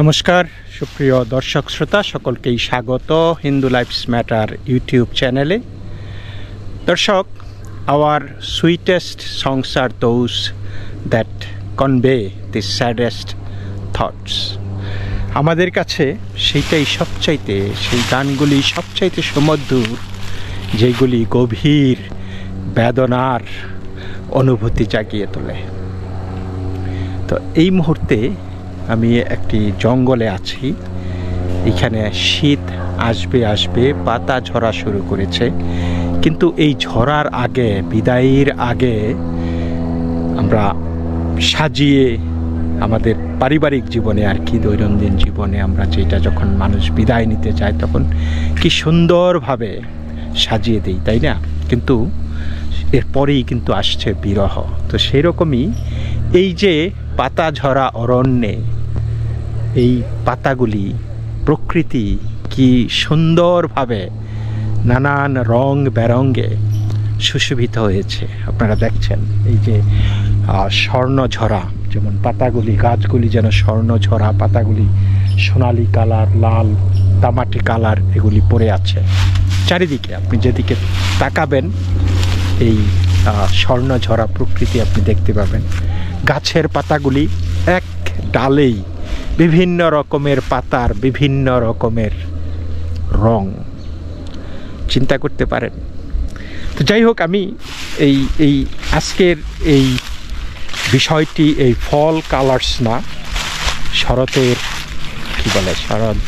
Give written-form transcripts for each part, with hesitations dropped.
নমস্কার সুপ্রিয় দর্শক শ্রোতা সকলকেই স্বাগত হিন্দু লাইফস ম্যাটার ইউটিউব চ্যানেলে। দর্শক, our sweetest songs are those that convey the saddest thoughts. আমাদের কাছে সেই গানগুলি সবচাইতে সুমধুর, যেগুলি গভীর বেদনার অনুভূতি জাগিয়ে তোলে। তো এই মুহূর্তে আমি একটি জঙ্গলে আছি। এখানে শীত আসবে, পাতা ঝরা শুরু করেছে, কিন্তু এই ঝরার আগে, বিদায়ের আগে আমরা সাজিয়ে আমাদের পারিবারিক জীবনে আর কি, দৈনন্দিন জীবনে আমরা যেটা যখন মানুষ বিদায় নিতে যায় তখন কি সুন্দরভাবে সাজিয়ে দিই, তাই না? কিন্তু এরপরেই কিন্তু আসছে বিরহ। তো সেই রকমই এই যে পাতা ঝরা অরণ্যে এই পাতাগুলি, প্রকৃতি কি সুন্দরভাবে নানান রং বেরঙে সুশোভিত হয়েছে। আপনারা দেখছেন এই যে স্বর্ণঝরা, যেমন পাতাগুলি, গাছগুলি যেন স্বর্ণঝরা, পাতাগুলি সোনালি কালার, লাল, তামাটি কালার এগুলি পড়ে আছে চারিদিকে। আপনি যেদিকে তাকাবেন এই স্বর্ণঝরা প্রকৃতি আপনি দেখতে পাবেন। গাছের পাতাগুলি এক ডালেই বিভিন্ন রকমের পাতার বিভিন্ন রকমের রং, চিন্তা করতে পারেন। তো যাই হোক, আমি এই আজকের এই বিষয়টি এই ফল কালার্স না, শরতের কি বলে, শরৎ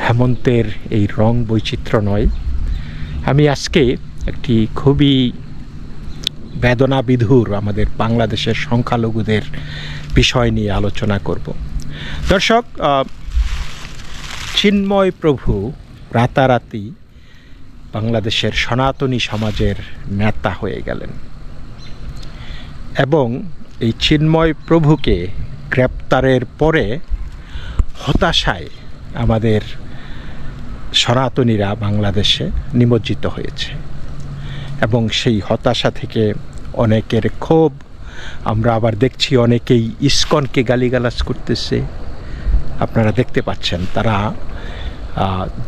হেমন্তের এই রং বৈচিত্র্য নয়। আমি আজকে একটি খুবই বেদনা বিধুর আমাদের বাংলাদেশের সংখ্যালঘুদের বিষয় নিয়ে আলোচনা করব। দর্শক, চিন্ময় প্রভু রাতারাতি বাংলাদেশের সনাতনী সমাজের নেতা হয়ে গেলেন এবং এই চিন্ময় প্রভুকে গ্রেপ্তারের পরে হতাশায় আমাদের সনাতনীরা বাংলাদেশে নিমজ্জিত হয়েছে এবং সেই হতাশা থেকে অনেকের ক্ষোভ। আমরা আবার দেখছি অনেকেই ইসকনকে গালিগালাজ করতেছে। আপনারা দেখতে পাচ্ছেন তারা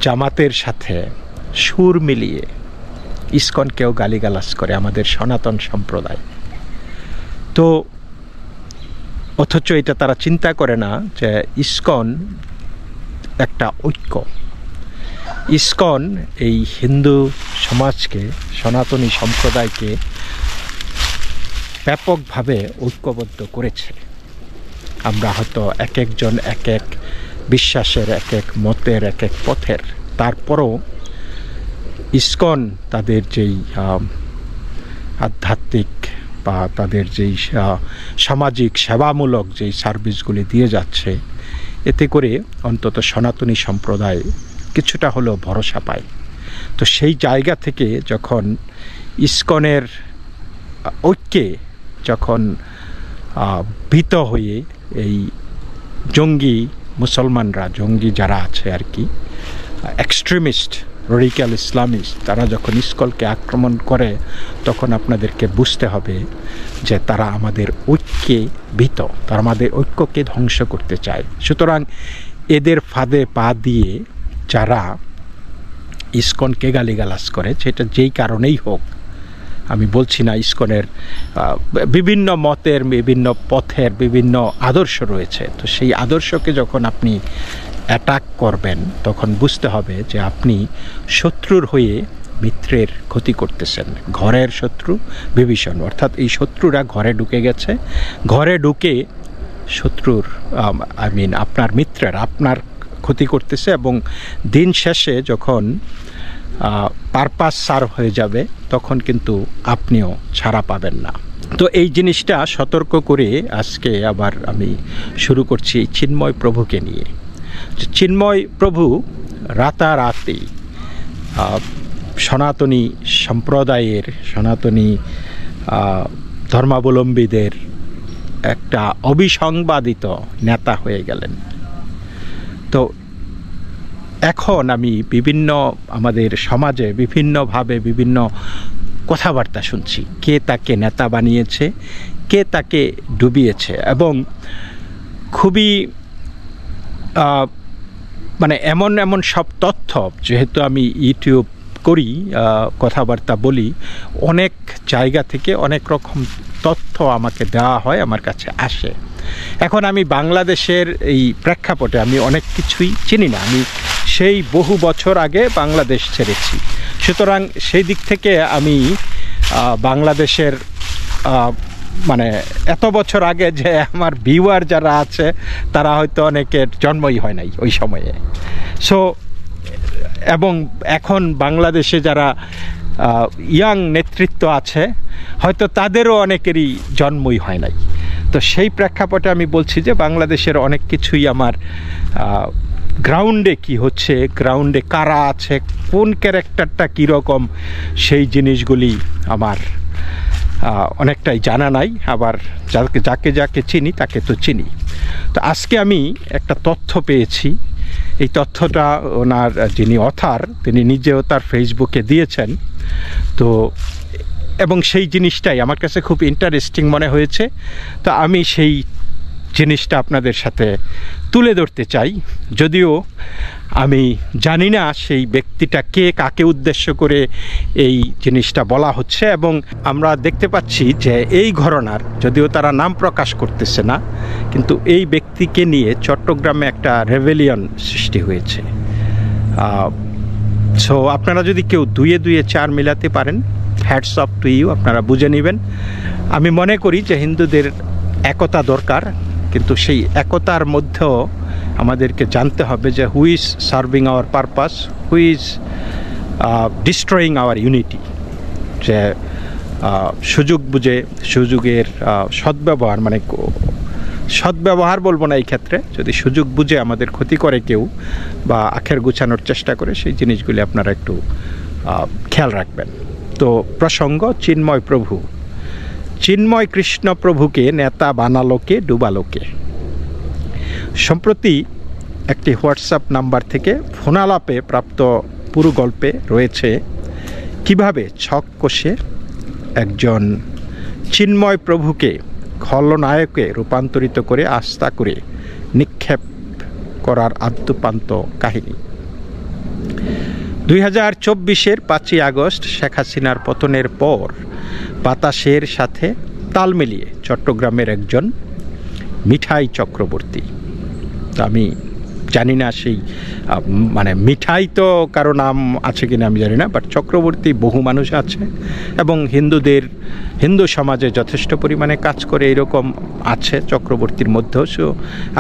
জামাতের সাথে সুর মিলিয়ে ইসকনকেও গালিগালাজ করে, আমাদের সনাতন সম্প্রদায়। তো অথচ এটা তারা চিন্তা করে না যে ইসকন একটা ঐক্য। ইসকন এই হিন্দু সমাজকে, সনাতনী সম্প্রদায়কে ব্যাপকভাবে ঐক্যবদ্ধ করেছে। আমরা হয়তো এক একজন এক এক বিশ্বাসের, এক এক মতের, এক এক পথের, তারপরও ইসকন তাদের যেই আধ্যাত্মিক বা তাদের যেই সামাজিক সেবামূলক যেই সার্ভিসগুলি দিয়ে যাচ্ছে, এতে করে অন্তত সনাতনী সম্প্রদায় কিছুটা হলেও ভরসা পায়। তো সেই জায়গা থেকে যখন ইসকনের ঐক্যে যখন ভীত হয়ে এই জঙ্গি মুসলমানরা, জঙ্গি যারা আছে আর কি, এক্সট্রিমিস্ট, রেডিক্যাল ইসলামিস্ট, তারা যখন ইসকনকে আক্রমণ করে, তখন আপনাদেরকে বুঝতে হবে যে তারা আমাদের ঐক্যে ভীত, তারা আমাদের ঐক্যকে ধ্বংস করতে চায়। সুতরাং এদের ফাঁদে পা দিয়ে যারা ইসকনকে গালিগালাজ করে, সেটা যেই কারণেই হোক, আমি বলছি না, ইসকনের বিভিন্ন মতের, বিভিন্ন পথের বিভিন্ন আদর্শ রয়েছে। তো সেই আদর্শকে যখন আপনি অ্যাটাক করবেন, তখন বুঝতে হবে যে আপনি শত্রুর হয়ে মিত্রের ক্ষতি করতেছেন। ঘরের শত্রু বিভীষণ, অর্থাৎ এই শত্রুরা ঘরে ঢুকে গেছে, ঘরে ঢুকে শত্রুর আপনার মিত্রের আপনার ক্ষতি করতেছে এবং দিন শেষে যখন পারপাস সার্ভ হয়ে যাবে, তখন কিন্তু আপনিও ছাড়া পাবেন না। তো এই জিনিসটা সতর্ক করে আজকে আবার আমি শুরু করছি চিন্ময় প্রভুকে নিয়ে। চিন্ময় প্রভু রাতারাতি সনাতনী সম্প্রদায়ের, সনাতনী ধর্মাবলম্বীদের একটা অবিসংবাদিত নেতা হয়ে গেলেন। তো এখন আমি বিভিন্ন আমাদের সমাজে বিভিন্নভাবে বিভিন্ন কথাবার্তা শুনছি, কে তাকে নেতা বানিয়েছে, কে তাকে ডুবিয়েছে। এবং খুবই মানে এমন এমন সব তথ্য, যেহেতু আমি ইউটিউব করি, কথাবার্তা বলি, অনেক জায়গা থেকে অনেক রকম তথ্য আমাকে দেওয়া হয়, আমার কাছে আসে। এখন আমি বাংলাদেশের এই প্রেক্ষাপটে আমি অনেক কিছুই চিনি না, আমি সেই বহু বছর আগে বাংলাদেশ ছেড়েছি। সুতরাং সেই দিক থেকে আমি বাংলাদেশের মানে এত বছর আগে যে আমার ভিউয়ার যারা আছে তারা হয়তো অনেকের জন্মই হয় নাই ওই সময়ে। সো এবং এখন বাংলাদেশে যারা ইয়াং নেতৃত্ব আছে হয়তো তাদেরও অনেকেরই জন্মই হয় নাই। তো সেই প্রেক্ষাপটে আমি বলছি যে বাংলাদেশের অনেক কিছুই আমার গ্রাউন্ডে কি হচ্ছে, গ্রাউন্ডে কারা আছে, কোন ক্যারেক্টারটা কীরকম, সেই জিনিসগুলি আমার অনেকটাই জানা নাই। আবার যাকে যাকে চিনি তাকে তো চিনি। তো আজকে আমি একটা তথ্য পেয়েছি। এই তথ্যটা ওনার যিনি অথার তিনি নিজেও তার ফেসবুকে দিয়েছেন। তো এবং সেই জিনিসটাই আমার কাছে খুব ইন্টারেস্টিং মনে হয়েছে। তো আমি সেই জিনিসটা আপনাদের সাথে তুলে ধরতে চাই, যদিও আমি জানি না সেই ব্যক্তিটা কে, কাকে উদ্দেশ্য করে এই জিনিসটা বলা হচ্ছে। এবং আমরা দেখতে পাচ্ছি যে এই ঘটনার, যদিও তারা নাম প্রকাশ করতেছে না, কিন্তু এই ব্যক্তিকে নিয়ে চট্টগ্রামে একটা রেভেলিয়ন সৃষ্টি হয়েছে। সো আপনারা যদি কেউ দুয়ে দুয়ে চার মিলাতে পারেন, হ্যাটস অফ টু ইউ, আপনারা বুঝে নেবেন। আমি মনে করি যে হিন্দুদের একতা দরকার, কিন্তু সেই একতার মধ্যেও আমাদেরকে জানতে হবে যে who is serving our purpose, who is destroying our unity. যে সুযোগ বুঝে, সুযোগের সদ্ব্যবহার, মানে সদ্ব্যবহার বলবো না এই ক্ষেত্রে, যদি সুযোগ বুঝে আমাদের ক্ষতি করে কেউ বা আখের গুছানোর চেষ্টা করে, সেই জিনিসগুলি আপনারা একটু খেয়াল রাখবেন। তো প্রসঙ্গ চিন্ময় প্রভু, চিন্ময় কৃষ্ণ প্রভুকে নেতা বানালোকে ডুবালোকে। সম্প্রতি একটি হোয়াটসঅ্যাপ নাম্বার থেকে ফোনালাপে প্রাপ্ত পুরো গল্পে রয়েছে কিভাবে ছক কষে একজন চিন্ময় প্রভুকে খলনায়কে রূপান্তরিত করে আস্থা করে নিক্ষেপ করার আদ্যপান্ত কাহিনী। 2024-এর 5ই আগস্ট শেখ হাসিনার পতনের পর বাতাসের সাথে তাল মিলিয়ে চট্টগ্রামের একজন মিঠাই চক্রবর্তী, আমি জানি না সেই মানে মিঠাই তো কারো নাম আছে কিনা আমি জানি না, বাট চক্রবর্তী বহু মানুষ আছে এবং হিন্দু সমাজে যথেষ্ট পরিমাণে কাজ করে এরকম আছে চক্রবর্তীর মধ্যেও। সো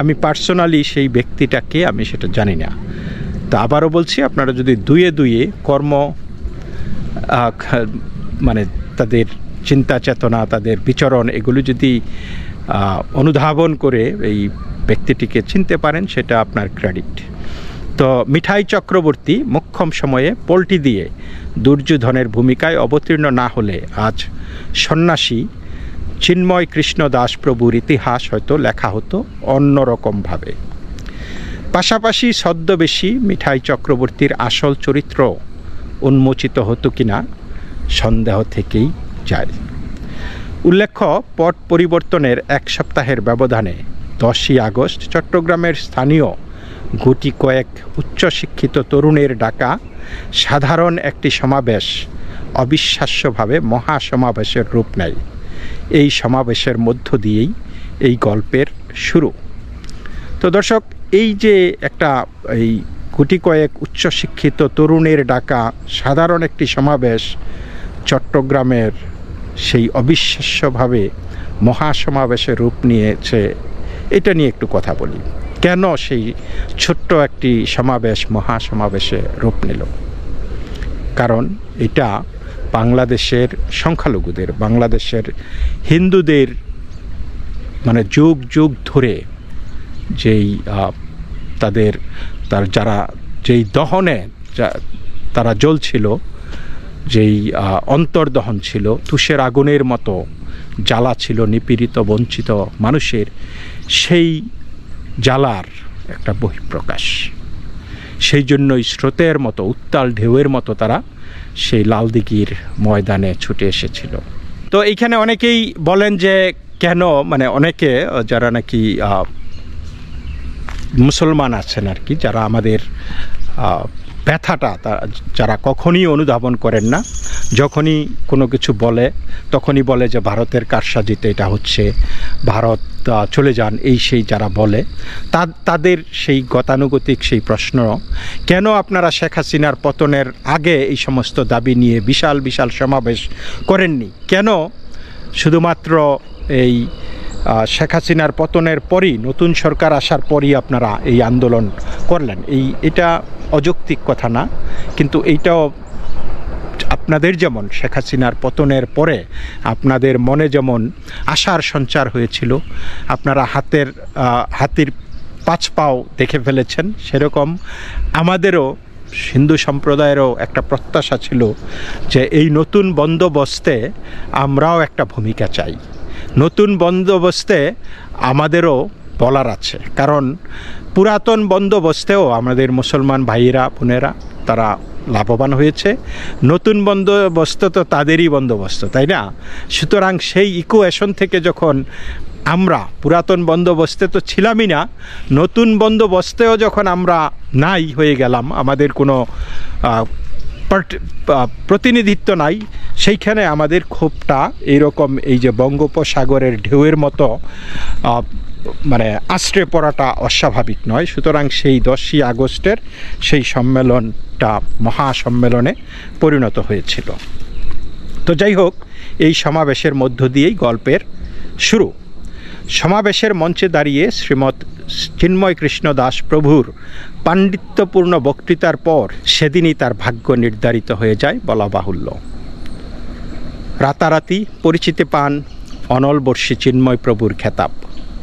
আমি পার্সোনালি সেই ব্যক্তিটাকে আমি সেটা জানি না। তো আবারও বলছি, আপনারা যদি দুয়ে দুয়ে কর্ম মানে তাদের চিন্তা চেতনা, তাদের বিচরণ, এগুলো যদি অনুধাবন করে এই ব্যক্তিটিকে চিনতে পারেন, সেটা আপনার ক্রেডিট। তো মিঠাই চক্রবর্তী মোক্ষম সময়ে পোল্টি দিয়ে দুর্যোধনের ভূমিকায় অবতীর্ণ না হলে আজ সন্ন্যাসী চিন্ময় কৃষ্ণ দাস প্রভুর ইতিহাস হয়তো লেখা হতো অন্যরকমভাবে। পাশাপাশি ছদ্মবেশী মিঠাই চক্রবর্তীর আসল চরিত্র উন্মোচিত হতো কিনা সন্দেহ থেকেই যায়। উল্লেখ্য, পট পরিবর্তনের এক সপ্তাহের ব্যবধানে 10ই আগস্ট চট্টগ্রামের স্থানীয় গুটি কয়েক উচ্চশিক্ষিত তরুণের ডাকা সাধারণ একটি সমাবেশ অবিশ্বাস্যভাবে মহাসমাবেশের রূপ নেয়। এই সমাবেশের মধ্য দিয়েই এই গল্পের শুরু। তো দর্শক, এই যে একটা এই গুটি কয়েক উচ্চশিক্ষিত তরুণের ডাকা সাধারণ একটি সমাবেশ চট্টগ্রামের সেই অবিশ্বাস্যভাবে মহাসমাবেশের রূপ নিয়েছে, এটা নিয়ে একটু কথা বলি। কেন সেই ছোট্ট একটি সমাবেশ মহাসমাবেশে রূপ নিল? কারণ এটা বাংলাদেশের সংখ্যালঘুদের, বাংলাদেশের হিন্দুদের মানে যুগ যুগ ধরে যেই যেই দহনে তারা জ্বলছিল, যেই অন্তর্দহন ছিল, তুষের আগুনের মতো জ্বালা ছিল নিপীড়িত বঞ্চিত মানুষের, সেই জ্বালার একটা বহিঃপ্রকাশ। সেই জন্যই স্রোতের মতো, উত্তাল ঢেউয়ের মতো তারা সেই লালদিঘির ময়দানে ছুটে এসেছিল। তো এইখানে অনেকেই বলেন যে কেন, মানে অনেকে যারা নাকি মুসলমান আছেন আর কি, যারা আমাদের ব্যথাটা যারা কখনই অনুধাবন করেন না, যখনই কোনো কিছু বলে তখনই বলে যে ভারতের কারসাজিতে এটা হচ্ছে, ভারত চলে যান, এই সেই যারা বলে, তাদের সেই গতানুগতিক সেই প্রশ্ন, কেন আপনারা শেখ হাসিনার পতনের আগে এই সমস্ত দাবি নিয়ে বিশাল বিশাল সমাবেশ করেননি? কেন শুধুমাত্র এই শেখ হাসিনার পতনের পরই, নতুন সরকার আসার পরই আপনারা এই আন্দোলন করলেন? এটা অযৌক্তিক কথা না, কিন্তু এইটাও আপনাদের যেমন শেখ হাসিনার পতনের পরে আপনাদের মনে যেমন আশার সঞ্চার হয়েছিল, আপনারা হাতির 5 পাও দেখে ফেলেছেন, সেরকম আমাদেরও হিন্দু সম্প্রদায়েরও একটা প্রত্যাশা ছিল যে এই নতুন বন্দোবস্তে আমরাও একটা ভূমিকা চাই, নতুন বন্দোবস্তে আমাদেরও বলার আছে। কারণ পুরাতন বন্দোবস্তেও আমাদের মুসলমান ভাইয়েরা বোনেরা তারা লাভবান হয়েছে, নতুন বন্দোবস্ত তো তাদেরই বন্দোবস্ত, তাই না? সুতরাং সেই ইকুয়েশন থেকে যখন আমরা পুরাতন বন্দোবস্তে তো ছিলামই না, নতুন বন্দোবস্তেও যখন আমরা নাই হয়ে গেলাম, আমাদের কোনো প্রতিনিধিত্ব নাই, সেইখানে আমাদের ক্ষোভটা এইরকম এই যে বঙ্গোপসাগরের ঢেউয়ের মতো মানে আশ্রয় পড়াটা অস্বাভাবিক নয়। সুতরাং সেই 10ই আগস্টের সেই সম্মেলনটা মহাসম্মেলনে পরিণত হয়েছিল। তো যাই হোক, এই সমাবেশের মধ্য দিয়েই গল্পের শুরু। সমাবেশের মঞ্চে দাঁড়িয়ে শ্রীমৎ চিন্ময় কৃষ্ণ দাস প্রভুর পাণ্ডিত্যপূর্ণ বক্তৃতার পর সেদিনই তার ভাগ্য নির্ধারিত হয়ে যায় বলা বাহুল্য। রাতারাতি পরিচিতি পান অনলবর্ষী চিন্ময় প্রভুর খেতাব।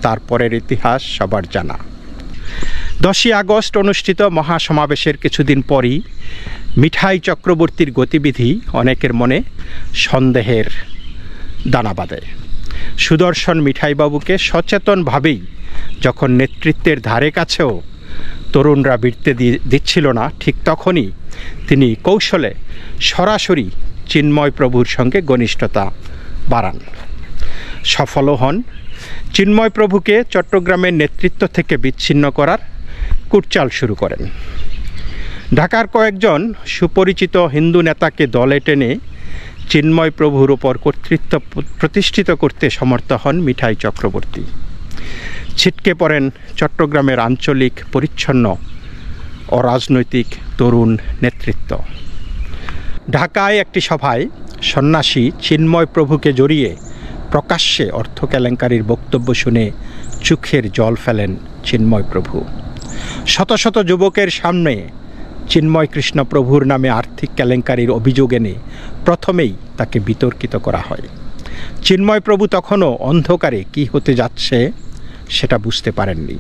তারপরের ইতিহাস সবার জানা। 10ই আগস্ট অনুষ্ঠিত মহাসমাবেশের কিছুদিন পরই মিঠাই চক্রবর্তীর গতিবিধি অনেকের মনে সন্দেহের দানা বাঁধে। সুদর্শন মিঠাইবাবুকে সচেতনভাবেই যখন নেতৃত্বের ধারে কাছেও তরুণরা ভিড়তে দিচ্ছিল না, ঠিক তখনই তিনি কৌশলে সরাসরি চিন্ময় প্রভুর সঙ্গে ঘনিষ্ঠতা বাড়ান, সফলও হন। চিন্ময় প্রভুকে চট্টগ্রামের নেতৃত্ব থেকে বিচ্ছিন্ন করার কুটচাল শুরু করেন। ঢাকার কয়েকজন সুপরিচিত হিন্দু নেতাকে দলে টেনে চিন্ময় প্রভুর ওপর কর্তৃত্ব প্রতিষ্ঠিত করতে সমর্থ হন মিঠাই চক্রবর্তী। ছিটকে পড়েন চট্টগ্রামের আঞ্চলিক পরিচ্ছন্ন ও রাজনৈতিক তরুণ নেতৃত্ব। ঢাকায় একটি সভায় সন্ন্যাসী চিন্ময় প্রভুকে জড়িয়ে প্রকাশ্যে অর্থ কেলেঙ্কারির বক্তব্য শুনে চোখের জল ফেলেন চিন্ময় প্রভু। শত শত যুবকের সামনে চিন্ময় কৃষ্ণ প্রভুর নামে আর্থিক কেলেঙ্কারির অভিযোগ এনে প্রথমেই তাকে বিতর্কিত করা হয়। চিন্ময় প্রভু তখনও অন্ধকারে কি হতে যাচ্ছে সেটা বুঝতে পারেননি।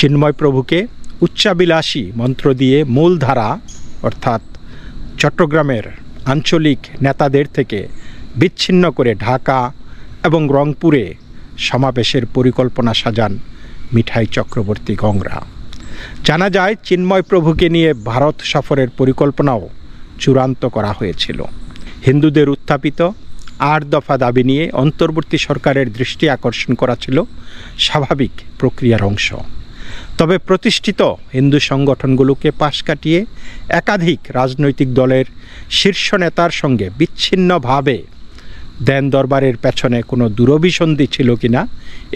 চিন্ময় প্রভুকে উচ্চাবিলাসী মন্ত্র দিয়ে মূলধারা অর্থাৎ চট্টগ্রামের আঞ্চলিক নেতাদের থেকে বিচ্ছিন্ন করে ঢাকা এবং রংপুরে সমাবেশের পরিকল্পনা সাজান মিঠাই চক্রবর্তী গংরা। জানা যায় চিন্ময় প্রভুকে নিয়ে ভারত সফরের পরিকল্পনাও চূড়ান্ত করা হয়েছিল। হিন্দুদের উত্থাপিত 8 দফা দাবি নিয়ে অন্তর্বর্তী সরকারের দৃষ্টি আকর্ষণ করা ছিল স্বাভাবিক প্রক্রিয়ার অংশ। তবে প্রতিষ্ঠিত হিন্দু সংগঠনগুলোকে পাশ কাটিয়ে একাধিক রাজনৈতিক দলের শীর্ষ নেতার সঙ্গে বিচ্ছিন্নভাবে দেন দরবারের পেছনে কোনো দুরভিসন্ধি ছিল কিনা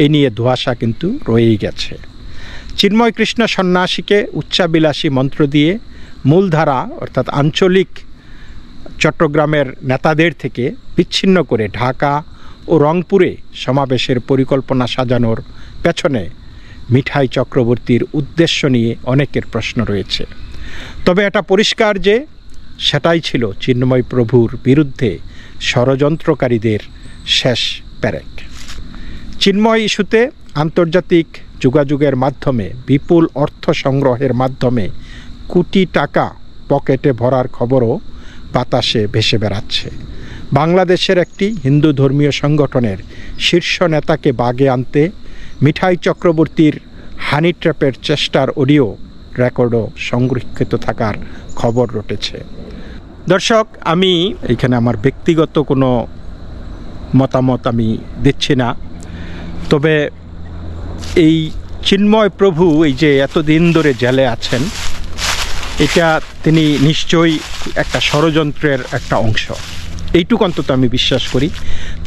এ নিয়ে ধোঁয়াশা কিন্তু রয়েই গেছে। চিন্ময় কৃষ্ণ সন্ন্যাসীকে উচ্চাবিলাসী মন্ত্র দিয়ে মূলধারা অর্থাৎ আঞ্চলিক চট্টগ্রামের নেতাদের থেকে বিচ্ছিন্ন করে ঢাকা ও রংপুরে সমাবেশের পরিকল্পনা সাজানোর পেছনে মিঠাই চক্রবর্তীর উদ্দেশ্য নিয়ে অনেকের প্রশ্ন রয়েছে। তবে এটা পরিষ্কার যে সেটাই ছিল চিন্ময় প্রভুর বিরুদ্ধে ষড়যন্ত্রকারীদের শেষ পেরেক। চিন্ময় ইস্যুতে আন্তর্জাতিক যোগাযোগের মাধ্যমে বিপুল অর্থ সংগ্রহের মাধ্যমে কোটি টাকা পকেটে ভরার খবরও বাতাসে ভেসে বেড়াচ্ছে। বাংলাদেশের একটি হিন্দু ধর্মীয় সংগঠনের শীর্ষ নেতাকে বাগে আনতে মিঠাই চক্রবর্তীর হানি ট্র্যাপের চেষ্টার অডিও রেকর্ডও সংরক্ষিত থাকার খবর রটেছে। দর্শক, আমি এখানে আমার ব্যক্তিগত কোনো মতামত আমি দিচ্ছি না, তবে এই চিন্ময় প্রভু এই যে এতদিন ধরে জেলে আছেন, এটা তিনি নিশ্চয়ই একটা ষড়যন্ত্রের একটা অংশ, এইটুকু অন্তত আমি বিশ্বাস করি।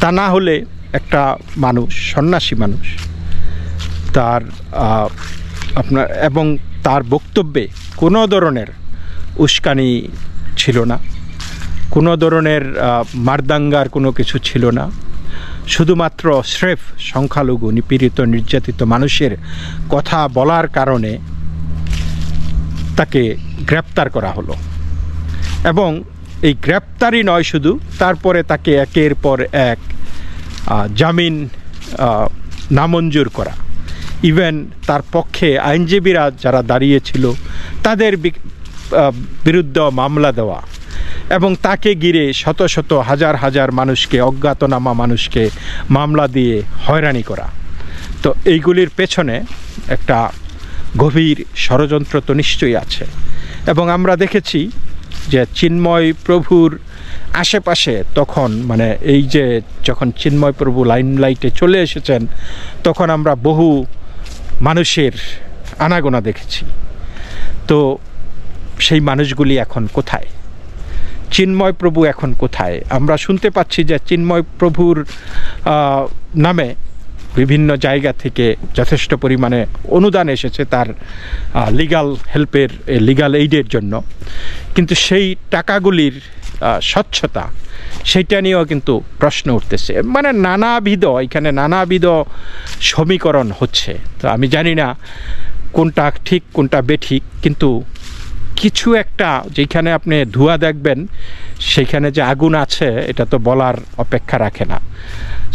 তা না হলে একটা মানুষ, সন্ন্যাসী মানুষ, তার আপনার এবং তার বক্তব্যে কোনো ধরনের উস্কানি ছিল না, কোনো ধরনের মারদাঙ্গার কোনো কিছু ছিল না, শুধুমাত্র স্রেফ সংখ্যালঘু নিপীড়িত নির্যাতিত মানুষের কথা বলার কারণে তাকে গ্রেপ্তার করা হলো। এবং এই গ্রেপ্তারই নয় শুধু, তারপরে তাকে একের পর এক জামিন নামঞ্জুর করা, ইভেন তার পক্ষে আইনজীবীরা যারা দাঁড়িয়েছিল তাদের বিরুদ্ধে মামলা দেওয়া, এবং তাকে ঘিরে শত শত হাজার হাজার মানুষকে, অজ্ঞাতনামা মানুষকে মামলা দিয়ে হয়রানি করা। তো এইগুলির পেছনে একটা গভীর ষড়যন্ত্র তো নিশ্চয়ই আছে। এবং আমরা দেখেছি যে চিন্ময় প্রভুর আশেপাশে তখন, মানে এই যে যখন চিন্ময় প্রভু লাইমলাইটে চলে এসেছেন, তখন আমরা বহু মানুষের আনাগোনা দেখেছি। তো সেই মানুষগুলি এখন কোথায়? চিন্ময় প্রভু এখন কোথায়? আমরা শুনতে পাচ্ছি যে চিন্ময় প্রভুর নামে বিভিন্ন জায়গা থেকে যথেষ্ট পরিমাণে অনুদান এসেছে তার লিগ্যাল হেল্পের, লিগ্যাল এইডের জন্য, কিন্তু সেই টাকাগুলির স্বচ্ছতা সেইটা নিয়েও কিন্তু প্রশ্ন উঠতেছে। মানে এখানে নানাবিধ সমীকরণ হচ্ছে। তো আমি জানি না কোনটা ঠিক কোনটা বেঠিক, কিন্তু কিছু একটা যেখানে আপনি ধোঁয়া দেখবেন সেখানে যে আগুন আছে এটা তো বলার অপেক্ষা রাখে না।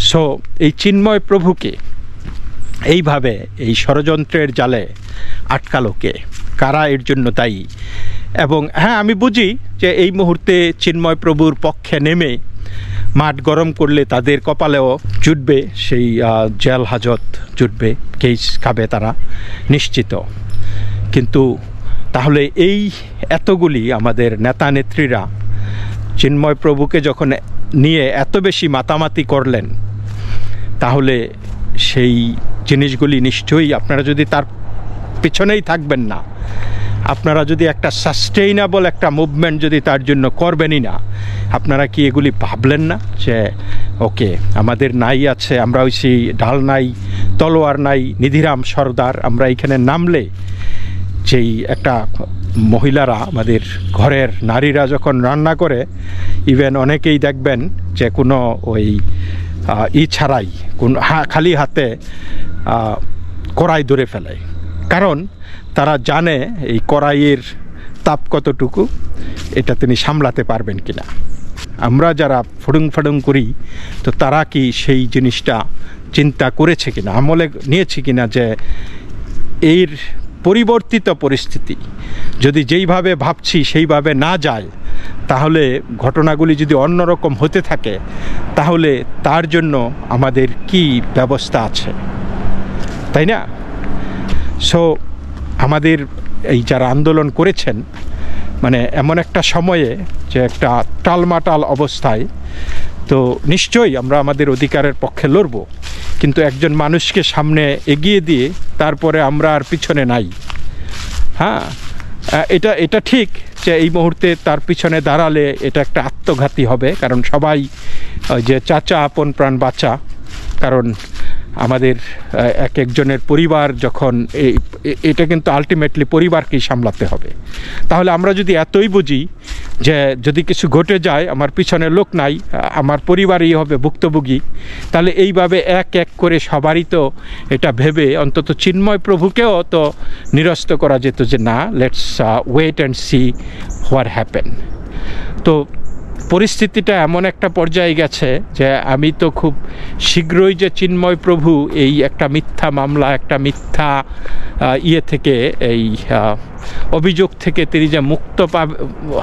সো এই চিন্ময় প্রভুকে এইভাবে এই ষড়যন্ত্রের জালে আটকালো কে? কারা এর জন্য দায়ী? এবং হ্যাঁ, আমি বুঝি যে এই মুহূর্তে চিন্ময় প্রভুর পক্ষে নেমে মাঠ গরম করলে তাদের কপালেও জুটবে, সেই জেল হাজত জুটবে, কেস খাবে তারা নিশ্চিত। কিন্তু তাহলে এই এতগুলি আমাদের নেতা নেত্রীরা চিন্ময় প্রভুকে যখন নিয়ে এত বেশি মাতামাতি করলেন, তাহলে সেই জিনিসগুলি নিশ্চয়ই, আপনারা যদি তার পিছনেই থাকবেন না, আপনারা যদি একটা সাস্টেইনেবল একটা মুভমেন্ট যদি তার জন্য করবেনই না, আপনারা কি এগুলি ভাবলেন না যে ওকে, আমাদের নাই আছে, আমরা ওই সেই ঢাল নাই, তলোয়ার নাই, নিধিরাম সর্দার, আমরা এখানে নামলে যেই একটা মহিলারা, আমাদের ঘরের নারীরা যখন রান্না করে, ইভেন অনেকেই দেখবেন যে কোনো ওই ছাড়াই খালি হাতে কড়াই ধরে ফেলে, কারণ তারা জানে এই কড়াইয়ের তাপ কতটুকু, এটা তিনি সামলাতে পারবেন কিনা। আমরা যারা ফুডুং ফাডুং করি, তো তারা কি সেই জিনিসটা চিন্তা করেছে কিনা, আমলে নিয়েছে কিনা যে এর পরিবর্তিত পরিস্থিতি যদি যেইভাবে ভাবছি সেইভাবে না যায়, তাহলে ঘটনাগুলি যদি অন্যরকম হতে থাকে, তাহলে তার জন্য আমাদের কি ব্যবস্থা আছে, তাই না? সো আমাদের এই যারা আন্দোলন করেছেন, মানে এমন একটা সময়ে যে একটা টালমাটাল অবস্থায়, তো নিশ্চয়ই আমরা আমাদের অধিকারের পক্ষে লড়ব, কিন্তু একজন মানুষকে সামনে এগিয়ে দিয়ে তারপরে আমরা আর পিছনে নাই। হ্যাঁ, এটা ঠিক যে এই মুহূর্তে তার পিছনে দাঁড়ালে এটা একটা আত্মঘাতী হবে, কারণ সবাই যে চাচা আপন প্রাণ বাঁচা, কারণ আমাদের এক একজনের পরিবার যখন এটা কিন্তু আলটিমেটলি পরিবারকেই সামলাতে হবে। তাহলে আমরা যদি এতই বুঝি যে যদি কিছু ঘটে যায় আমার পিছনে লোক নাই, আমার পরিবারই হবে ভুক্তভোগী, তাহলে এইভাবে এক এক করে সবারই তো এটা ভেবে অন্তত চিন্ময় প্রভুকেও তো নিরস্ত করা যেত যে না, let's wait and see what happen. তো পরিস্থিতিটা এমন একটা পর্যায়ে গেছে যে আমি তো খুব শীঘ্রই যে চিন্ময় প্রভু এই একটা মিথ্যা মামলা, একটা মিথ্যা থেকে, এই অভিযোগ থেকে তিনি যে মুক্ত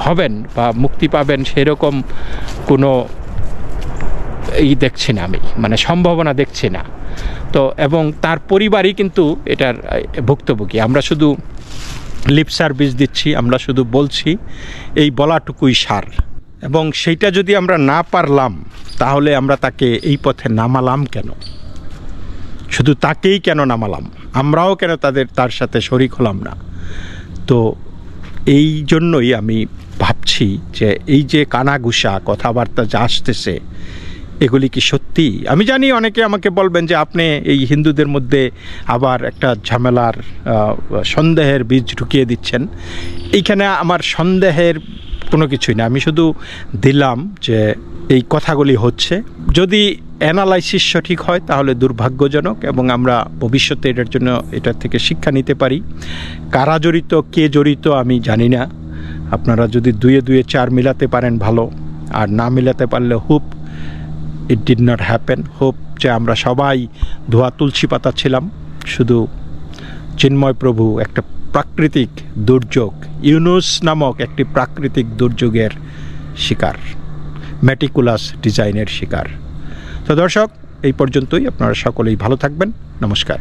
হবেন বা মুক্তি পাবেন, সেরকম কোনো দেখছি না আমি, মানে সম্ভাবনা দেখছি না। তো এবং তার পরিবারই কিন্তু এটার ভুক্তভোগী। আমরা শুধু লিপ সার্ভিস দিচ্ছি, আমরা শুধু বলছি, এই বলাটুকুই সার। এবং সেইটা যদি আমরা না পারলাম, তাহলে আমরা তাকে এই পথে নামালাম কেন? শুধু তাকেই কেন নামালাম, আমরাও কেন তার সাথে শরিক হলাম না? তো এই জন্যই আমি ভাবছি যে এই যে কানাঘুষা কথাবার্তা যা আসতেছে, এগুলি কি সত্যি? আমি জানি অনেকে আমাকে বলবেন যে আপনি এই হিন্দুদের মধ্যে আবার একটা ঝামেলার সন্দেহের বীজ ঢুকিয়ে দিচ্ছেন। এইখানে আমার সন্দেহের কোনো কিছুই না, আমি শুধু দিলাম যে এই কথাগুলি হচ্ছে। যদি অ্যানালাইসিস সঠিক হয় তাহলে দুর্ভাগ্যজনক, এবং আমরা ভবিষ্যতে এটার জন্য এটার থেকে শিক্ষা নিতে পারি। কারা জড়িত, কে জড়িত আমি জানি না। আপনারা যদি 2 2 4 মিলাতে পারেন ভালো, আর না মিলাতে পারলে hope it did not happen. Hope যে আমরা সবাই ধোয়া তুলসী পাতা ছিলাম, শুধু চিন্ময় প্রভু একটা প্রাকৃতিক দুর্যোগ, ইউনুস নামক একটি প্রাকৃতিক দুর্যোগের শিকার, মেটিকুলাস ডিজাইনের শিকার। তো দর্শক, এই পর্যন্তই। আপনারা সকলেই ভালো থাকবেন। নমস্কার।